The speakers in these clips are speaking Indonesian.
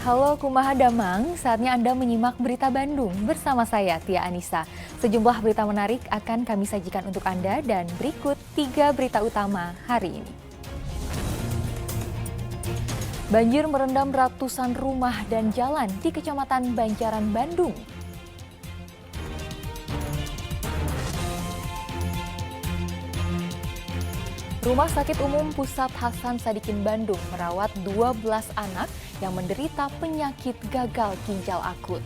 Halo Kumaha Damang, saatnya Anda menyimak berita Bandung bersama saya Tia Anissa. Sejumlah berita menarik akan kami sajikan untuk Anda dan berikut 3 berita utama hari ini. Banjir merendam ratusan rumah dan jalan di Kecamatan Banjaran, Bandung. Rumah Sakit Umum Pusat Hasan Sadikin Bandung merawat 12 anak yang menderita penyakit gagal ginjal akut.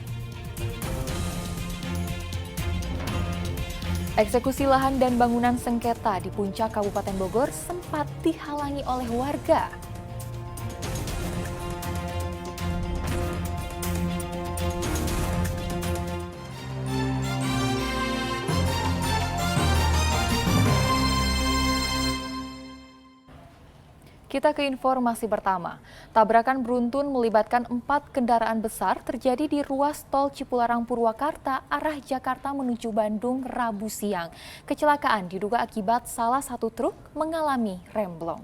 Eksekusi lahan dan bangunan sengketa di puncak Kabupaten Bogor sempat dihalangi oleh warga. Kita ke informasi pertama. Tabrakan beruntun melibatkan 4 kendaraan besar terjadi di ruas tol Cipularang Purwakarta arah Jakarta menuju Bandung Rabu siang. Kecelakaan diduga akibat salah satu truk mengalami remblong.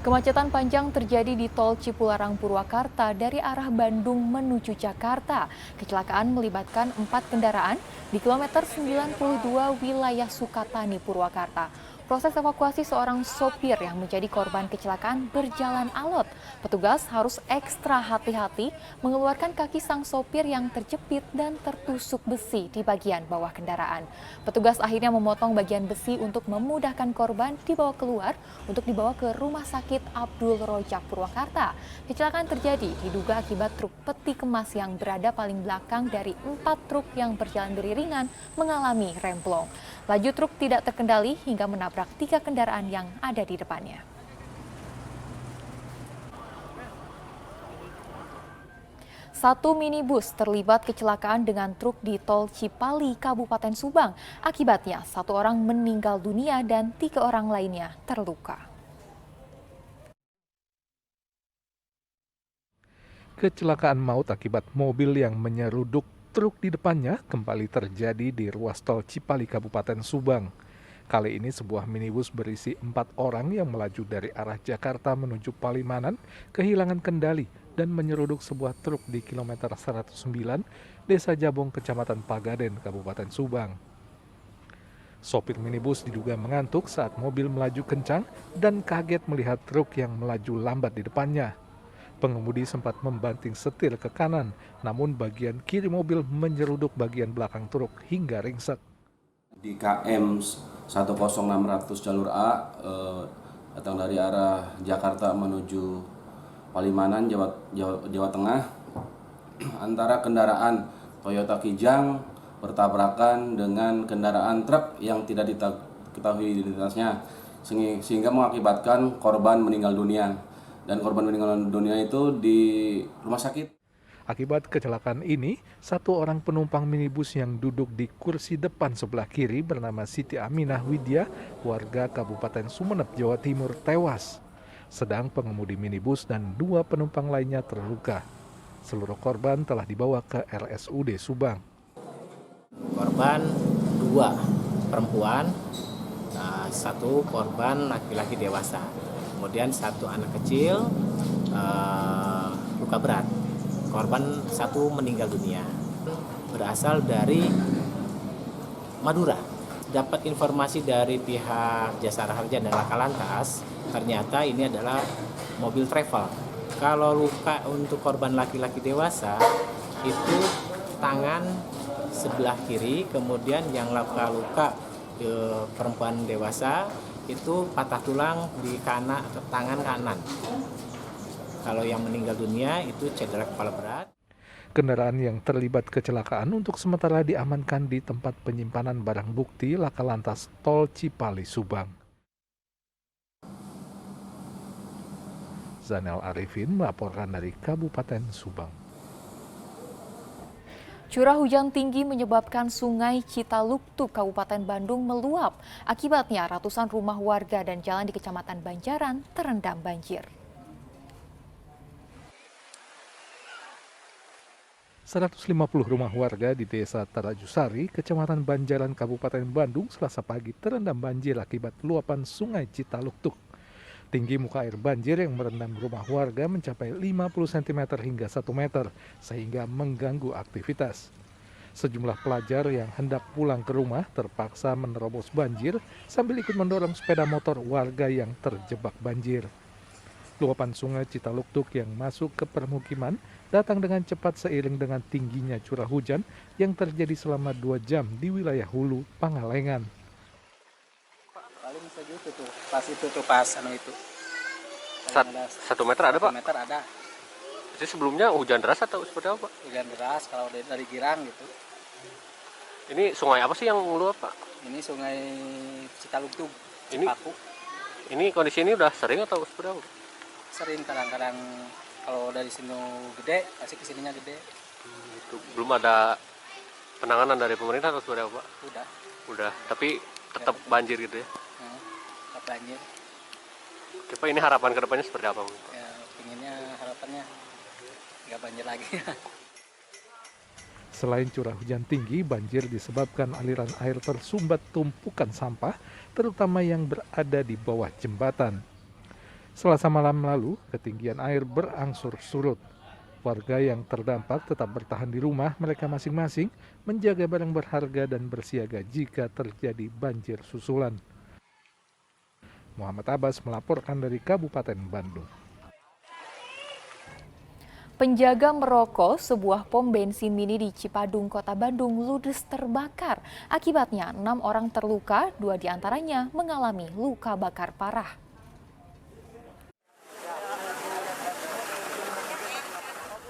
Kemacetan panjang terjadi di tol Cipularang Purwakarta dari arah Bandung menuju Jakarta. Kecelakaan melibatkan 4 kendaraan di kilometer 92 wilayah Sukatani, Purwakarta. Proses evakuasi seorang sopir yang menjadi korban kecelakaan berjalan alot. Petugas harus ekstra hati-hati mengeluarkan kaki sang sopir yang terjepit dan tertusuk besi di bagian bawah kendaraan. Petugas akhirnya memotong bagian besi untuk memudahkan korban dibawa keluar untuk dibawa ke Rumah Sakit Abdul Rojak Purwakarta. Kecelakaan terjadi diduga akibat truk peti kemas yang berada paling belakang dari 4 truk yang berjalan beriringan mengalami remblong. Laju truk tidak terkendali hingga menabrak 3 kendaraan yang ada di depannya. Satu minibus terlibat kecelakaan dengan truk di tol Cipali, Kabupaten Subang. Akibatnya 1 orang meninggal dunia dan 3 orang lainnya terluka. Kecelakaan maut akibat mobil yang menyeruduk truk di depannya kembali terjadi di ruas tol Cipali, Kabupaten Subang. Kali ini sebuah minibus berisi 4 orang yang melaju dari arah Jakarta menuju Palimanan kehilangan kendali dan menyeruduk sebuah truk di kilometer 109 Desa Jabong, Kecamatan Pagaden, Kabupaten Subang. Sopir minibus diduga mengantuk saat mobil melaju kencang dan kaget melihat truk yang melaju lambat di depannya. Pengemudi sempat membanting setir ke kanan, namun bagian kiri mobil menyeruduk bagian belakang truk hingga ringsek. Di KM 10600 jalur A, datang dari arah Jakarta menuju Palimanan, Jawa Tengah, antara kendaraan Toyota Kijang bertabrakan dengan kendaraan truk yang tidak diketahui identitasnya, sehingga mengakibatkan korban meninggal dunia. Dan korban meninggal dunia itu di rumah sakit. Akibat kecelakaan ini, 1 orang penumpang minibus yang duduk di kursi depan sebelah kiri bernama Siti Aminah Widya, warga Kabupaten Sumeneb, Jawa Timur, tewas. Sedang pengemudi minibus dan 2 penumpang lainnya terluka. Seluruh korban telah dibawa ke RSUD Subang. Korban 2 perempuan, 1 korban laki-laki dewasa. Kemudian 1 anak kecil luka berat. Korban 1 meninggal dunia. Berasal dari Madura. Dapat informasi dari pihak Jasa Harja dan Laka Lantas, ternyata ini adalah mobil travel. Kalau luka untuk korban laki-laki dewasa itu tangan sebelah kiri, kemudian yang luka-luka perempuan dewasa itu patah tulang di tangan kanan. Kalau yang meninggal dunia itu cedera kepala berat. Kendaraan yang terlibat kecelakaan untuk sementara diamankan di tempat penyimpanan barang bukti Laka Lantas Tol Cipali, Subang. Zanel Arifin melaporkan dari Kabupaten Subang. Curah hujan tinggi menyebabkan Sungai Citaluktuk, Kabupaten Bandung meluap. Akibatnya ratusan rumah warga dan jalan di Kecamatan Banjaran terendam banjir. 150 rumah warga di Desa Tarajusari, Kecamatan Banjaran, Kabupaten Bandung, Selasa pagi terendam banjir akibat luapan Sungai Citaluktuk. Tinggi muka air banjir yang merendam rumah warga mencapai 50 cm hingga 1 meter, sehingga mengganggu aktivitas. Sejumlah pelajar yang hendak pulang ke rumah terpaksa menerobos banjir sambil ikut mendorong sepeda motor warga yang terjebak banjir. Luapan sungai Citaluktuk yang masuk ke permukiman datang dengan cepat seiring dengan tingginya curah hujan yang terjadi selama 2 jam di wilayah Hulu, Pangalengan. Paling segitu tuh, pas itu. 1 meter ada, Pak? 1 meter ada. Jadi sebelumnya hujan deras atau seperti apa, Pak? Hujan deras kalau dari Girang gitu. Ini sungai apa sih yang meluap, Pak? Ini sungai Citaluktuk. Ini kondisi ini udah sering atau seperti apa? Sering kadang-kadang kalau dari sini gede, pasti kesininya gede. Itu belum ada penanganan dari pemerintah atau seperti apa, Pak? Udah, tapi tetap banjir gitu ya? Tetap banjir. Oke, Pak, ini harapan kedepannya seperti apa, Pak? Ya, pinginnya harapannya nggak banjir lagi. Selain curah hujan tinggi, banjir disebabkan aliran air tersumbat tumpukan sampah, terutama yang berada di bawah jembatan. Selasa malam lalu, ketinggian air berangsur surut. Warga yang terdampak tetap bertahan di rumah mereka masing-masing, menjaga barang berharga dan bersiaga jika terjadi banjir susulan. Muhammad Abbas melaporkan dari Kabupaten Bandung. Penjaga merokok sebuah pom bensin mini di Cipadung, Kota Bandung ludes terbakar. Akibatnya 6 orang terluka, 2 diantaranya mengalami luka bakar parah.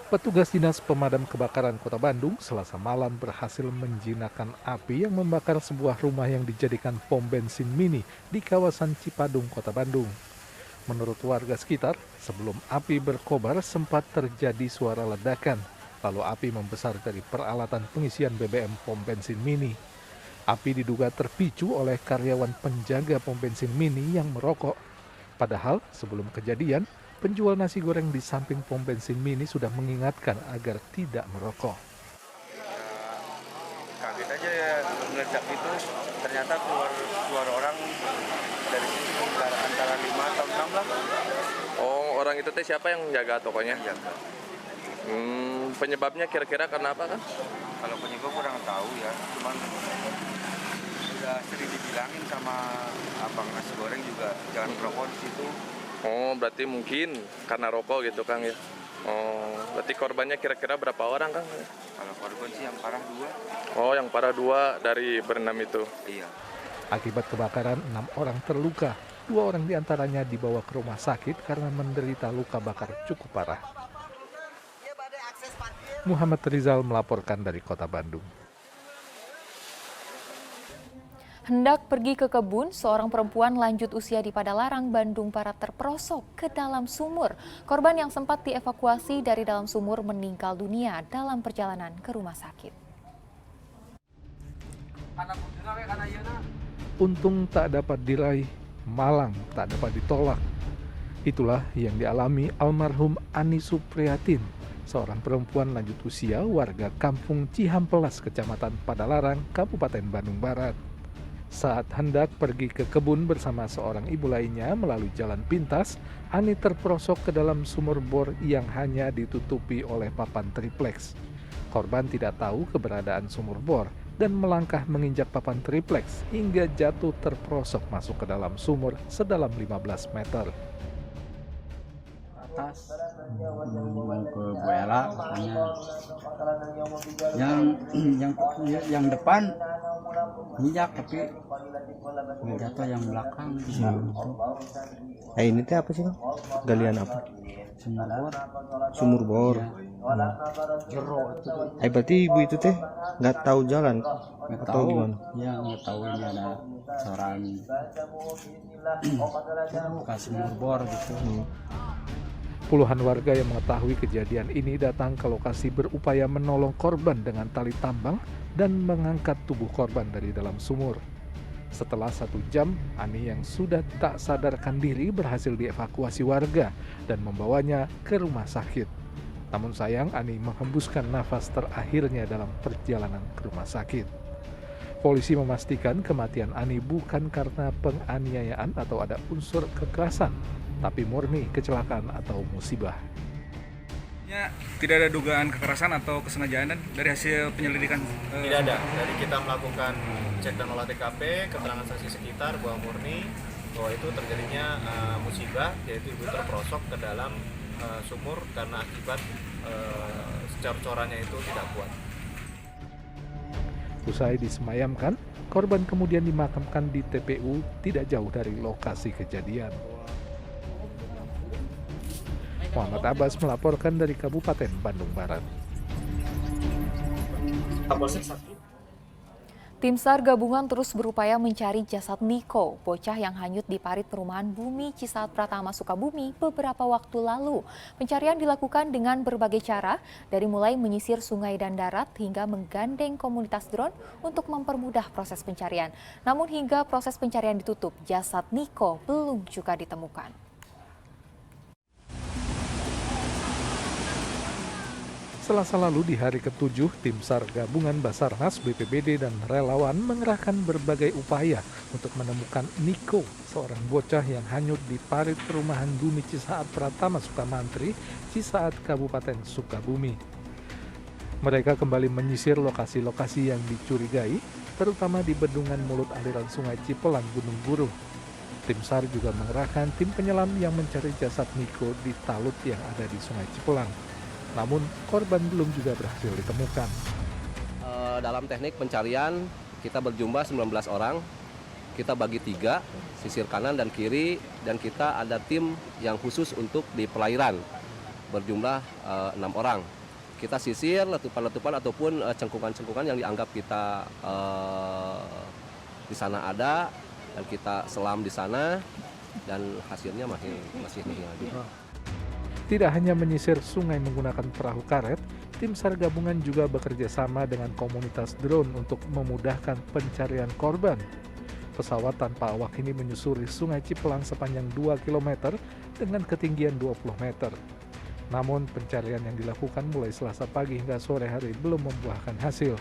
Petugas Dinas Pemadam Kebakaran Kota Bandung Selasa malam berhasil menjinakkan api yang membakar sebuah rumah yang dijadikan pom bensin mini di kawasan Cipadung, Kota Bandung. Menurut warga sekitar, sebelum api berkobar sempat terjadi suara ledakan, lalu api membesar dari peralatan pengisian BBM pom bensin mini. Api diduga terpicu oleh karyawan penjaga pom bensin mini yang merokok. Padahal sebelum kejadian, penjual nasi goreng di samping pom bensin mini sudah mengingatkan agar tidak merokok. Kaget aja ya meledak itu, ternyata keluar orang dari situ antara 5 atau 6 lah. Oh, orang itu teh siapa yang jaga tokonya? Iya. Penyebabnya kira-kira karena apa kan? Kalau penyebab kurang tahu ya, cuman udah sering dibilangin sama abang nasi goreng juga jangan merokok di situ. Oh, berarti mungkin karena rokok gitu Kang ya? Oh, berarti korbannya kira-kira berapa orang Kang? Kalau korban sih yang parah 2. Oh, yang parah 2 dari berenam itu? Iya. Akibat kebakaran, 6 orang terluka. 2 orang diantaranya dibawa ke rumah sakit karena menderita luka bakar cukup parah. Muhammad Rizal melaporkan dari Kota Bandung. Hendak pergi ke kebun, seorang perempuan lanjut usia di Padalarang, Bandung Barat terperosok ke dalam sumur. Korban yang sempat dievakuasi dari dalam sumur meninggal dunia dalam perjalanan ke rumah sakit. Untung tak dapat diraih, malang tak dapat ditolak. Itulah yang dialami almarhum Ani Supriyatin, seorang perempuan lanjut usia warga kampung Cihampelas, Kecamatan Padalarang, Kabupaten Bandung Barat. Saat hendak pergi ke kebun bersama seorang ibu lainnya melalui jalan pintas, Ani terperosok ke dalam sumur bor yang hanya ditutupi oleh papan triplex. Korban tidak tahu keberadaan sumur bor dan melangkah menginjak papan triplex hingga jatuh terperosok masuk ke dalam sumur sedalam 15 meter. Atas ke Buela yang depan minyak tapi jatuh yang belakang. Ini teh apa sih, Bang? Galian apa? Sumur bor. Sumur bor. Jero itu. Berarti ibu itu teh nggak tahu jalan Nggak atau tahu. gimana? Ya nggak tahu ini ada seorang bekas sumur bor gitu. Puluhan warga yang mengetahui kejadian ini datang ke lokasi berupaya menolong korban dengan tali tambang dan mengangkat tubuh korban dari dalam sumur. Setelah 1 jam, Ani yang sudah tak sadarkan diri berhasil dievakuasi warga dan membawanya ke rumah sakit. Namun sayang, Ani menghembuskan nafas terakhirnya dalam perjalanan ke rumah sakit. Polisi memastikan kematian Ani bukan karena penganiayaan atau ada unsur kekerasan. tapi murni kecelakaan atau musibah. Tidak ada dugaan kekerasan atau kesengajaan dari hasil penyelidikan? Tidak ada. Dari kita melakukan cek dan olah TKP, keterangan saksi sekitar bahwa murni bahwa itu terjadinya musibah, yaitu ibu terperosok ke dalam sumur karena akibat cor-corannya itu tidak kuat. Usai disemayamkan, korban kemudian dimakamkan di TPU tidak jauh dari lokasi kejadian. Muhammad Abbas melaporkan dari Kabupaten Bandung Barat. Tim SAR gabungan terus berupaya mencari jasad Niko, bocah yang hanyut di parit perumahan Bumi Cisaat Pratama Sukabumi beberapa waktu lalu. Pencarian dilakukan dengan berbagai cara, dari mulai menyisir sungai dan darat hingga menggandeng komunitas drone untuk mempermudah proses pencarian. Namun hingga proses pencarian ditutup, jasad Niko belum juga ditemukan. Selasa lalu di hari ke-7, tim SAR gabungan Basarnas, BPBD, dan relawan mengerahkan berbagai upaya untuk menemukan Niko, seorang bocah yang hanyut di parit perumahan Bumi Cisaat Pratama Sukamantri, Cisaat, Kabupaten Sukabumi. Mereka kembali menyisir lokasi-lokasi yang dicurigai, terutama di bendungan mulut aliran Sungai Cipelang, Gunung Buruh. Tim SAR juga mengerahkan tim penyelam yang mencari jasad Niko di talut yang ada di Sungai Cipelang. Namun, korban belum juga berhasil ditemukan. Dalam teknik pencarian, kita berjumlah 19 orang. Kita bagi 3, sisir kanan dan kiri, dan kita ada tim yang khusus untuk di perairan, berjumlah 6 orang. Kita sisir letupan-letupan ataupun cengkungan-cengkungan yang dianggap kita di sana ada, dan kita selam di sana, dan hasilnya masih nihil. Tidak hanya menyisir sungai menggunakan perahu karet, tim SAR gabungan juga bekerja sama dengan komunitas drone untuk memudahkan pencarian korban. Pesawat tanpa awak ini menyusuri Sungai Cipelang sepanjang 2 km dengan ketinggian 20 meter. Namun pencarian yang dilakukan mulai Selasa pagi hingga sore hari belum membuahkan hasil.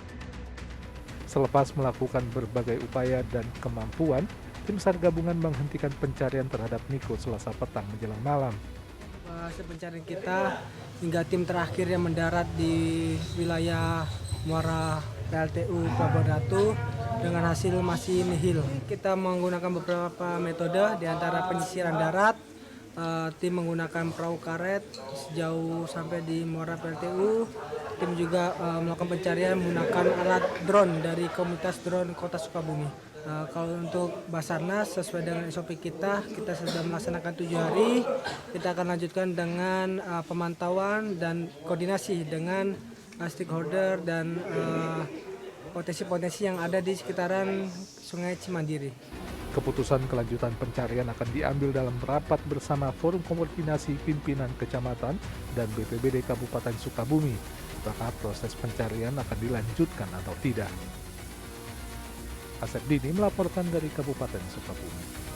Selepas melakukan berbagai upaya dan kemampuan, tim SAR gabungan menghentikan pencarian terhadap Niko Selasa petang menjelang malam. Hasil pencarian kita hingga tim terakhir yang mendarat di wilayah Muara PLTU Pelabuhan Ratu dengan hasil masih nihil. Kita menggunakan beberapa metode, di antara penyisiran darat, tim menggunakan perahu karet sejauh sampai di Muara PLTU. Tim juga melakukan pencarian menggunakan alat drone dari komunitas drone Kota Sukabumi. Kalau untuk Basarnas, sesuai dengan SOP kita sudah melaksanakan 7 hari. Kita akan lanjutkan dengan pemantauan dan koordinasi dengan stakeholder dan potensi-potensi yang ada di sekitaran Sungai Cimandiri. Keputusan kelanjutan pencarian akan diambil dalam rapat bersama Forum Koordinasi Pimpinan Kecamatan dan BPBD Kabupaten Sukabumi, apakah proses pencarian akan dilanjutkan atau tidak. Asep Dini melaporkan dari Kabupaten Sukabumi.